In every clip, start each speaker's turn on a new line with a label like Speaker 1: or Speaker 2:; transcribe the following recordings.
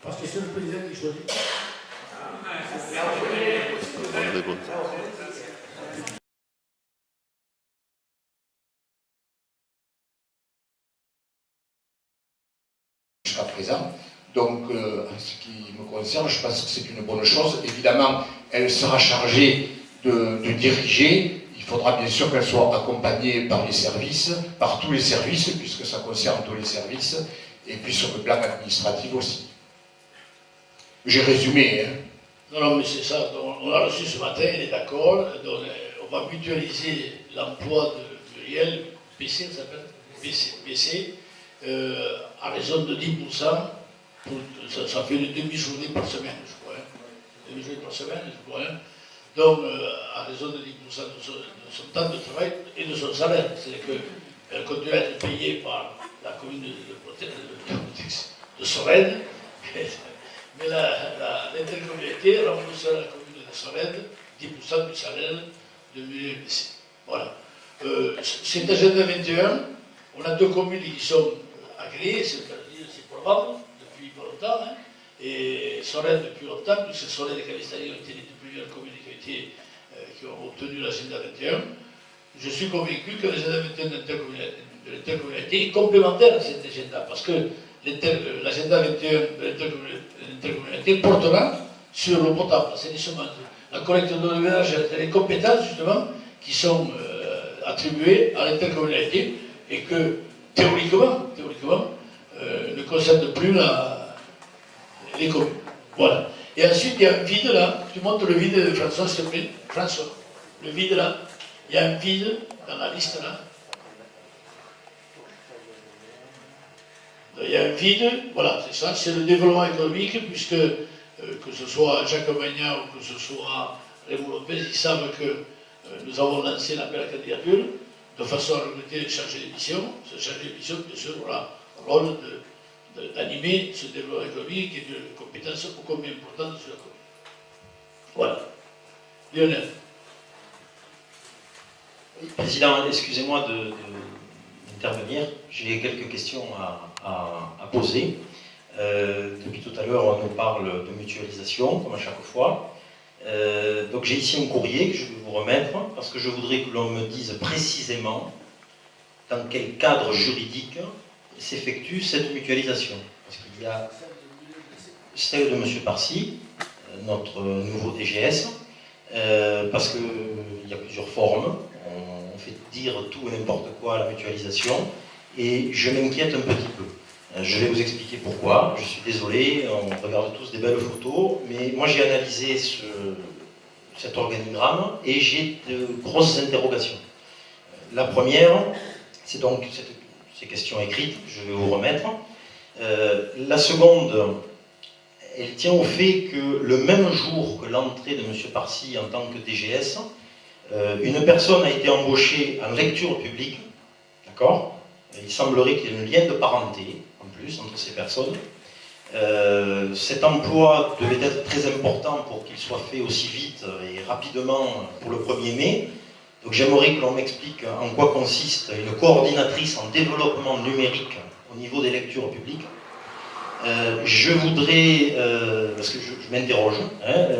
Speaker 1: Parce que c'est le président qui choisit.
Speaker 2: Jusqu'à présent. Donc, en ce qui me concerne, je pense que c'est une bonne chose. Évidemment, elle sera chargée de diriger. Il faudra bien sûr qu'elle soit accompagnée par les services, par tous les services, puisque ça concerne tous les services, et puis sur le plan administratif aussi. J'ai résumé, hein.
Speaker 1: Non, mais c'est ça. Donc, on l'a reçu ce matin, il est d'accord. On va mutualiser l'emploi de Muriel, PC, ça s'appelle PC, à raison de 10%. Ça fait une demi-journée par semaine, je crois. Demi-journée par semaine, je crois. Donc, à raison de 10% de son temps de travail et de son salaire. C'est-à-dire qu'elle continue à être payée par la commune de Sorède. Mais l'intercommunalité rembourse à la commune de Sorède 10% du salaire de Muriel Bessé. Voilà. C'est agenda 21. On a deux communes qui sont agréées, c'est probable, depuis pas longtemps, hein, et Sorède depuis longtemps, puisque Sorède et Calistanie ont été les deux premières communes qui ont obtenu l'agenda 21. Je suis convaincu que l'agenda 21 de l'intercommunalité est complémentaire à cet agenda, parce que l'agenda 21 de l'intercommunalité portera sur l'eau potable, l'assainissement, la collecte d'eau de ménage, les compétences justement qui sont attribuées à l'intercommunalité et que théoriquement ne concerne plus les communes. Voilà. Et ensuite, il y a un vide là. Tu montres le vide de François, s'il te plaît. François, le vide là. Il y a un vide dans la liste là. Il y a un vide, voilà, c'est ça, c'est le développement économique, puisque que ce soit Jacques Magnan ou que ce soit Raymond Lopez, ils savent que nous avons lancé l'appel à la candidature de façon à recruter et chargé d'émission. Ce chargé d'émission, bien sûr, aura le rôle d'animer ce développement économique et de compétences ô combien importantes sur la commune. Voilà. Lionel.
Speaker 3: Président, excusez-moi d'intervenir. J'ai quelques questions à poser. Depuis tout à l'heure, on nous parle de mutualisation, comme à chaque fois. Donc j'ai ici un courrier que je vais vous remettre, parce que je voudrais que l'on me dise précisément dans quel cadre juridique s'effectue cette mutualisation. Parce qu'il y a celle de M. Parcy, notre nouveau DGS, parce qu'il y a plusieurs formes. On fait dire tout et n'importe quoi à la mutualisation, et je m'inquiète un petit peu. Je vais vous expliquer pourquoi. Je suis désolé, on regarde tous des belles photos, mais moi j'ai analysé cet organigramme et j'ai de grosses interrogations. La première, c'est donc ces questions écrites, je vais vous remettre. La seconde, elle tient au fait que le même jour que l'entrée de M. Parcy en tant que DGS, une personne a été embauchée en lecture publique, d'accord ? Il semblerait qu'il y ait un lien de parenté, en plus, entre ces personnes. Cet emploi devait être très important pour qu'il soit fait aussi vite et rapidement pour le 1er mai. Donc j'aimerais que l'on m'explique en quoi consiste une coordinatrice en développement numérique au niveau des lectures publiques. Je voudrais, parce que je m'interroge,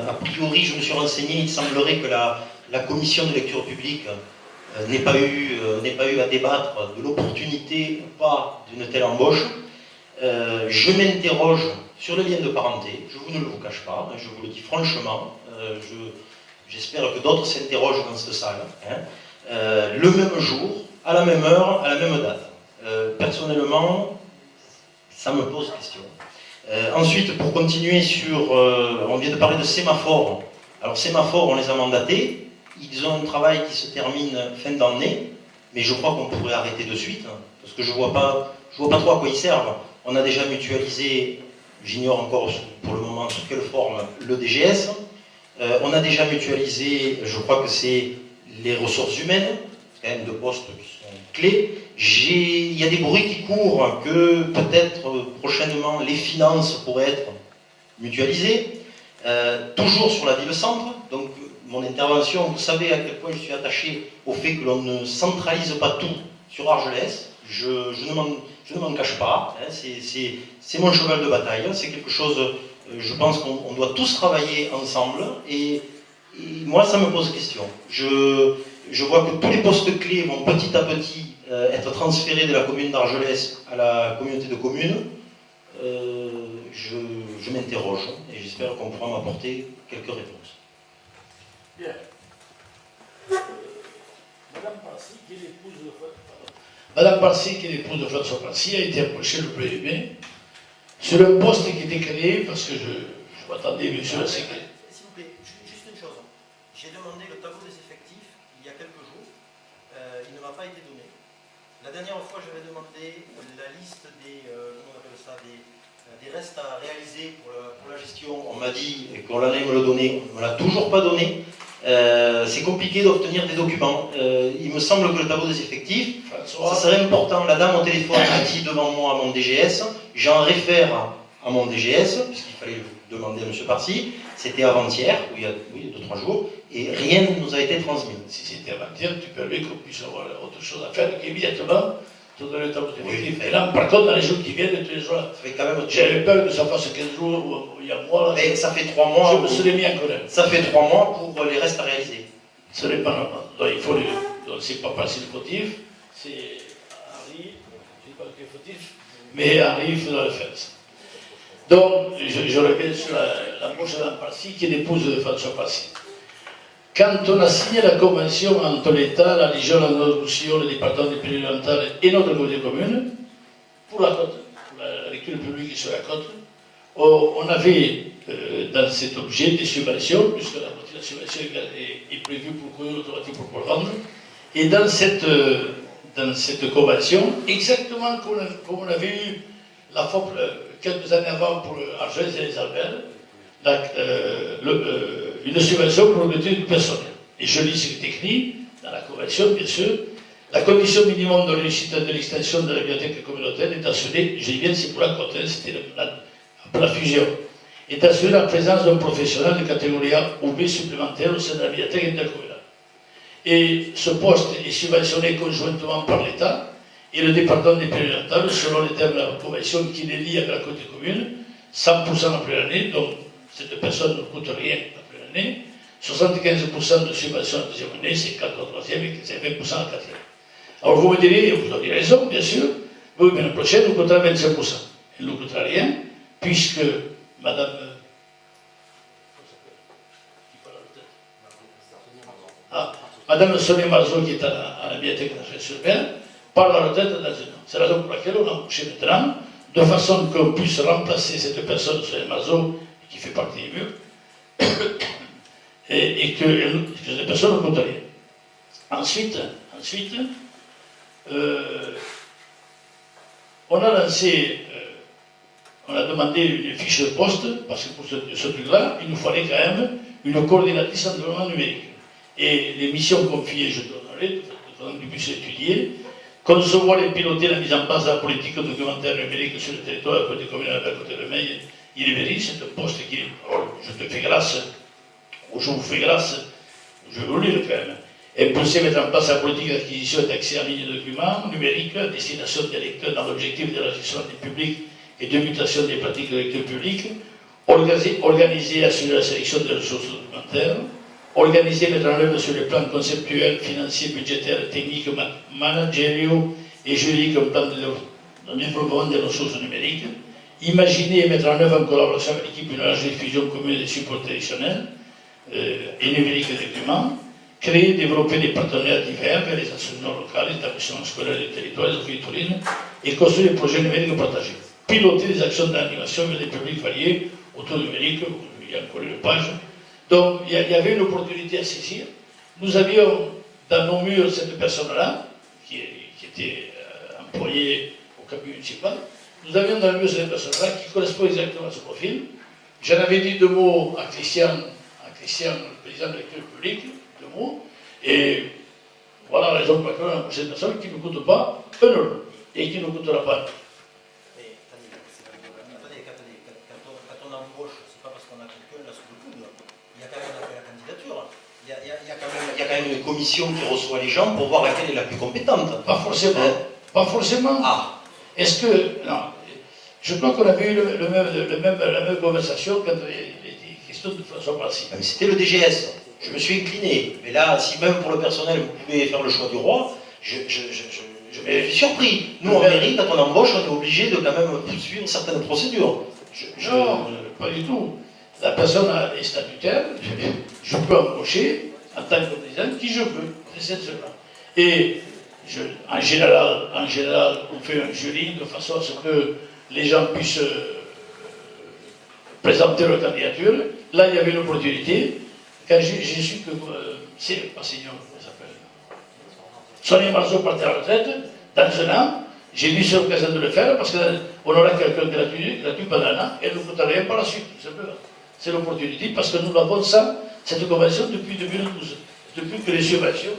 Speaker 3: a priori je me suis renseigné, il semblerait que la commission de lecture publique n'ait pas eu à débattre de l'opportunité ou pas d'une telle embauche. Je m'interroge sur le lien de parenté, je ne vous cache pas, je vous le dis franchement, j'espère que d'autres s'interrogent dans cette salle, le même jour, à la même heure, à la même date. Personnellement, ça me pose question. Ensuite, pour continuer sur, on vient de parler de sémaphores. Alors sémaphores, on les a mandatés, ils ont un travail qui se termine fin d'année, mais je crois qu'on pourrait arrêter de suite, parce que je vois pas trop à quoi ils servent. On a déjà mutualisé, j'ignore encore pour le moment sous quelle forme, le DGS. On a déjà mutualisé, je crois que c'est les ressources humaines, c'est quand même deux postes qui sont clés. Il y a des bruits qui courent que peut-être prochainement les finances pourraient être mutualisées. Toujours sur la ville-centre, donc mon intervention, vous savez à quel point je suis attaché au fait que l'on ne centralise pas tout sur Argelès. je ne m'en cache pas, hein, c'est mon cheval de bataille, c'est quelque chose, je pense qu'on doit tous travailler ensemble, et moi ça me pose question. Je vois que tous les postes clés vont petit à petit être transférés de la commune d'Argelès à la communauté de communes. Je m'interroge et j'espère qu'on pourra m'apporter quelques réponses.
Speaker 1: Bien. Madame Parcy, qui est l'épouse de François Parcy, a été approchée le 1er mai sur un poste qui était créé, parce que je m'attendais, monsieur le secrétaire.
Speaker 3: S'il vous plaît, juste une chose. J'ai demandé le tableau des effectifs il y a quelques jours. Il ne m'a pas été donné. La dernière fois, j'avais demandé la liste des restes à réaliser pour la gestion. On m'a dit qu'on allait me le donner. On ne me l'a toujours pas donné. C'est compliqué d'obtenir des documents. Il me semble que le tableau des effectifs, ça serait important. La dame au téléphone a dit devant moi à mon DGS. J'en réfère à mon DGS, puisqu'il fallait le demander à M. Parcy. C'était avant-hier, il y a 2-3 jours, et rien ne nous a été transmis.
Speaker 1: Si c'était avant-hier, tu permets qu'on puisse avoir autre chose à faire qu'immédiatement te donner le tableau d'effectifs. Et là, par contre, dans les jours qui viennent, tous les jours, j'avais peur que ça fasse 15 jours ou il y a un mois. Là,
Speaker 3: mais ça fait 3 mois.
Speaker 1: Je me serais mis en colère.
Speaker 3: Ça fait 3 mois pour les restes à réaliser.
Speaker 1: Ce n'est pas normal. Donc, il faut donc, c'est pas Parcy le fautif, c'est Henri, je ne sais pas qui est fautif, mais Henri, il faudra le faire. Donc, je reviens sur la bouche de Mme Parcy, qui est l'épouse de François Parcy. Quand on a signé la convention entre l'État, la région, la Nord-Roussillon, le département des Pyrénées-Orientales et notre communauté commune, pour la côte, pour la lecture publique sur la côte, on avait dans cet objet des subventions, puisque la moitié de la subvention est prévue pour courir automatique pour le rendre, et dans cette convention, exactement comme on avait eu la fois quelques années avant pour Argelès et les Alberts, une subvention pour le du personnel. Et je lis ce qui est écrit dans la convention, bien sûr. La condition minimum de réussite de l'extension de la bibliothèque communautaire est assurée, je dis bien, c'est pour la côte, c'était la fusion, est assurée la présence d'un professionnel de catégorie A ou B supplémentaire au sein de la bibliothèque intercommunale. Et ce poste est subventionné conjointement par l'État et le département des Pyrénées-Orientales, selon les termes de la convention qui les lie avec la côte commune, 100% après l'année, donc cette personne ne coûte rien après l'année, 75% de subvention à la deuxième année, 50% à la troisième et 20% à la quatrième. Alors vous me direz, vous avez raison, bien sûr, oui, mais l'année prochaine, nous coûtera 25%. Elle ne nous coûtera rien, puisque Madame... Madame Sonia Marceau, qui est à la bibliothèque d'Argelès-sur-Mer, part à la retraite dans un an. C'est la raison pour laquelle on a embauché maintenant, de façon qu'on puisse remplacer cette personne, Sonia Marceau, qui fait partie des murs, et que cette personne ne coûte rien. Ensuite, on a lancé, on a demandé une fiche de poste, parce que pour ce truc-là, il nous fallait quand même une coordinatrice environnement numérique. Et les missions confiées, je donnerai, pour que tu puisses étudier, concevoir et piloter la mise en place de la politique documentaire numérique sur le territoire, à côté communal, à côté de Meille, il est vérifié, c'est un poste qui, alors, je te fais grâce, ou je vous fais grâce, je vais vous le lire quand même. Impulser, mettre en place la politique d'acquisition et d'accès en ligne de documents numériques à destination des lecteurs dans l'objectif de la gestion des publics et de mutation des pratiques de lecture publique, organiser et assurer la sélection des ressources documentaires, organiser et mettre en œuvre sur les plans conceptuels, financiers, budgétaires, techniques, managériaux et juridiques un plan de développement des ressources numériques, imaginer et mettre en œuvre en collaboration avec l'équipe une large diffusion commune des supports traditionnels et numériques des documents, créer et développer des partenariats divers avec les enseignants locaux, les établissements scolaires des territoires, les orphelines, et construire des projets numériques partagés. Piloter des actions d'animation vers des publics variés, auto-numériques, il y a encore une page. Donc il y avait une opportunité à saisir. Nous avions dans nos murs cette personne-là, qui était employée au cabinet municipal. Nous avions dans le mur cette personne-là qui correspond exactement à ce profil. J'en avais dit 2 mots à Christian, le président de la lecture publique, 2 mots, et voilà la raison pour laquelle on a embauché cette personne qui ne coûte pas 1 euro et qui ne coûtera pas.
Speaker 3: Mais attendez, quand on embauche, c'est pas parce qu'on a quelqu'un là sous le coude. Il y a quand même un appel à la candidature. Il y a quand même une commission qui reçoit les gens pour voir laquelle est la plus compétente.
Speaker 1: Pas forcément. Pas forcément.
Speaker 3: Ah.
Speaker 1: Est-ce que... Non, je crois qu'on avait eu la même conversation quand il était question de François Massy.
Speaker 3: Mais c'était le DGS. Je me suis incliné. Mais là, si même pour le personnel, vous pouvez faire le choix du roi, je suis surpris. Nous, en mairie, quand on embauche, on est obligé de quand même poursuivre certaines procédures.
Speaker 1: Non, pas du tout. La personne est statutaire, je peux embaucher en tant que président qui je veux, c'est cela. Et en général, on fait un jury de façon à ce que les gens puissent présenter leur candidature. Là, il y avait une opportunité. Quand j'ai su que c'est pas senior, comment ça s'appelle, Sonia Marceau partait à la retraite, dans un an, j'ai vu cette occasion de le faire parce qu'on aura quelqu'un gratuit pendant un an et ne coûte rien par la suite, tout simplement. C'est l'opportunité parce que nous avons ça, cette convention depuis 2012, depuis que les subventions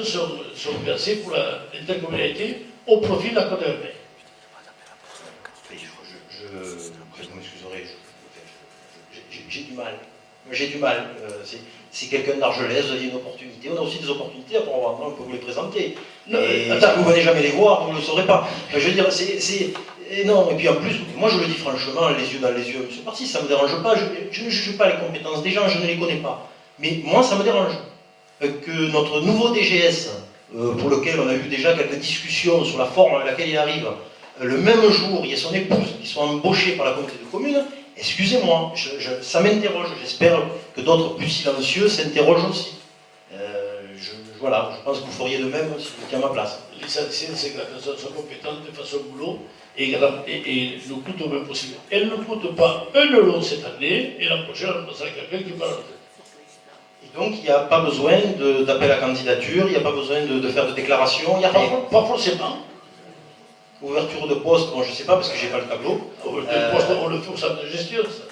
Speaker 1: sont versées pour l'intercommunalité au profit de la Côte d'Hermée.
Speaker 3: Vous m'excuserez, j'ai du mal. J'ai du mal. Si quelqu'un d'Argelès, il y a une opportunité. On a aussi des opportunités à Port-Vendran, on peut vous les présenter.
Speaker 1: Non,
Speaker 3: et
Speaker 1: attends,
Speaker 3: si vous ne venez jamais les voir, vous ne le saurez pas. Je veux dire, et non, et puis en plus, moi je le dis franchement, les yeux dans les yeux, c'est parti, ça ne me dérange pas. Je ne juge pas les compétences des gens, je ne les connais pas. Mais moi, ça me dérange que notre nouveau DGS, pour lequel on a eu déjà quelques discussions sur la forme à laquelle il arrive, le même jour, il y a son épouse qui soit embauchée par la communauté de communes. Excusez-moi, ça m'interroge. J'espère que d'autres plus silencieux s'interrogent aussi. Voilà, je pense que vous feriez de même si vous étiez à ma place.
Speaker 1: L'essentiel, c'est que la personne soit compétente de façon boulot et nous coûte au même possible. Elle ne coûte pas 1 euro cette année et l'an prochain, on passera à quelqu'un qui parle.
Speaker 3: Et donc, il n'y a pas besoin d'appel à candidature, il n'y a pas besoin de faire de déclaration, il n'y a rien.
Speaker 1: Pas forcément.
Speaker 3: Ouverture de poste, bon, je ne sais pas parce que je n'ai pas le tableau.
Speaker 1: Ouverture de poste, on le fait au centre de gestion, ça.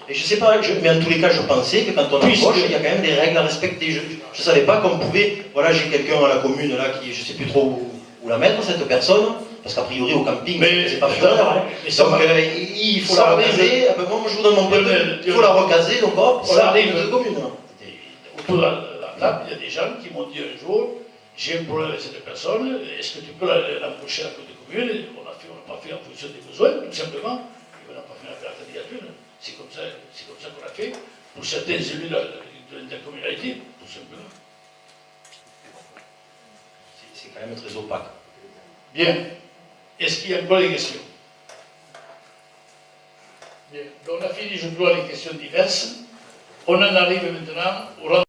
Speaker 3: Et je ne sais pas, mais en tous les cas, je pensais que quand on embauche, il y a quand même des règles à respecter. Je ne savais pas qu'on pouvait. Voilà, j'ai quelqu'un à la commune là qui, je ne sais plus trop où la mettre, cette personne, parce qu'a priori au camping, c'est pas fureur. Hein. Donc il faut la recaser. Moi, je vous donne mon peu. Il faut la recaser, donc hop, ça arrive de commune.
Speaker 1: Autour de la table, il y a des gens qui m'ont dit un jour, j'ai un problème avec cette personne, est-ce que tu peux l'embaucher à la côté commune? On n'a pas fait en fonction des besoins, tout simplement. On n'a pas fait la candidature. C'est comme ça qu'on a fait pour certains élus de l'intercommunalité, tout simplement.
Speaker 3: C'est quand même très opaque.
Speaker 1: Bien. Est-ce qu'il y a encore des questions? Bien. Donc on a fini, je crois, les questions diverses. On en arrive maintenant au rendez-vous.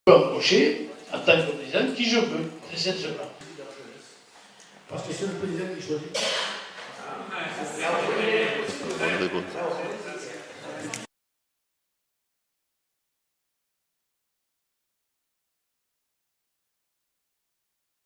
Speaker 1: Embaucher en tant que président qui je veux, c'est cette semaine. Parce que c'est le président qui choisit.